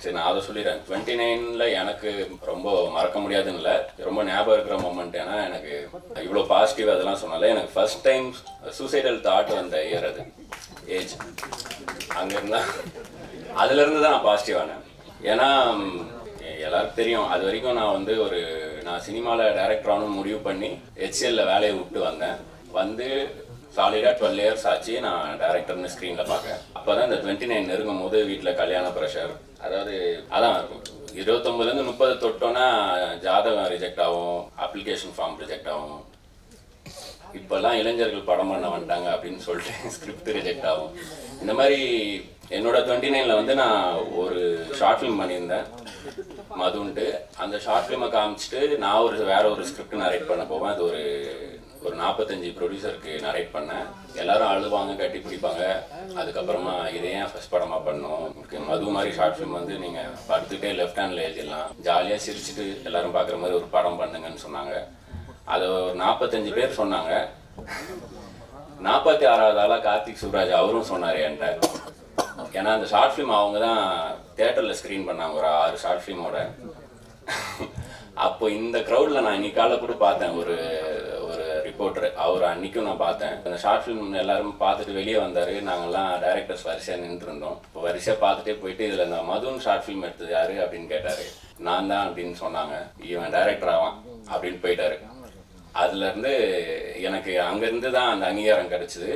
சரி, நான் அதை சொல்லிடுறேன். 29ல் எனக்கு ரொம்ப மறக்க முடியாதுன்னு இல்லை, ரொம்ப ஞாபகம் இருக்கிற மூமெண்ட். ஏன்னா எனக்கு இவ்வளோ பாசிட்டிவ் அதெல்லாம் சொன்னால எனக்கு ஃபர்ஸ்ட் டைம் சூசைடல் தாட் வந்த இயர் அது ஏஜ். அங்கே இருந்தால் அதுலேருந்து தான் நான் பாசிட்டிவ் ஆனேன். ஏன்னா எல்லாருக்கும் தெரியும், அது வரைக்கும் நான் வந்து நான் சினிமாவில் டைரக்டர் ஆகணும்னு முடிவு பண்ணி HCLல வேலையை விட்டு வந்தேன். வந்து சாலிடாக 12 இயர்ஸ் ஆச்சு நான் டேரக்டர்னு ஸ்க்ரீனில் பார்க்கேன். அப்போ தான் இந்த 29 நெருங்கும் போது வீட்டில் கல்யாண ப்ரெஷர், அதாவது அதான் 29லேருந்து 30 தொட்டோன்னா ஜாதகம் ரிஜெக்ட் ஆகும், அப்ளிகேஷன் ஃபார்ம் ரிஜெக்ட் ஆகும். இப்போல்லாம் இளைஞர்கள் படம் பண்ண வந்துட்டாங்க அப்படின்னு சொல்லிட்டு ஸ்கிரிப்ட் ரிஜெக்ட் ஆகும். இந்த மாதிரி என்னோட 29ல் வந்து நான் ஒரு ஷார்ட் ஃபிலிம் பண்ணியிருந்தேன் மதுன்ட்டு. அந்த ஷார்ட் ஃபிலிமை காமிச்சிட்டு நான் வேற ஒரு ஸ்கிரிப்ட் நரேட் பண்ண போவேன். அது ஒரு 45 ப்ரொடியூசருக்கு நரேட் பண்ணேன். எல்லாரும் அழுவாங்க, கட்டி பிடிப்பாங்க. அதுக்கப்புறமா இதை ஏன் ஃபர்ஸ்ட் படமாக பண்ணோம், மது மாதிரி ஷார்ட் ஃபிலிம் வந்து நீங்கள் படுத்துக்கிட்டே லெஃப்ட் ஹேண்டில் எழுதிடலாம், ஜாலியாக சிரிச்சுட்டு எல்லாரும் பார்க்குற மாதிரி ஒரு படம் பண்ணுங்கன்னு சொன்னாங்க. அதை ஒரு 45 பேர் சொன்னாங்க. 46வது ஆளாக கார்த்திக் சுப்ராஜ் அவரும் சொன்னார் என்கிட்ட. ஏன்னா அந்த ஷார்ட் ஃபிலிம் அவங்க தான் தியேட்டரில் ஸ்க்ரீன் பண்ணாங்க, ஒரு 6 ஷார்ட் ஃபிலிமோட. அப்போ இந்த க்ரௌடில் நான் இன்னைக்கு காலைல கூட பார்த்தேன், ஒரு ரிப்போர்ட்டர், அவர் அன்றைக்கும் நான் பார்த்தேன். அந்த ஷார்ட் ஃபிலிம் எல்லாரும் பார்த்துட்டு வெளியே வந்தார். நாங்கள்லாம் டைரக்டர்ஸ் வரிசையாக நின்றுருந்தோம். இப்போ வரிசையாக பார்த்துட்டே போயிட்டு இதில் இந்த மதுன்னு ஷார்ட் ஃபிலிம் எடுத்தது யார் அப்படின்னு கேட்டார். நான் தான் அப்படின்னு சொன்னாங்க. இவன் டைரக்டர் ஆவான் அப்படின்னு போயிட்டாரு. அதுலேருந்து எனக்கு அங்கேருந்து தான் அந்த அங்கீகாரம் கிடச்சிது.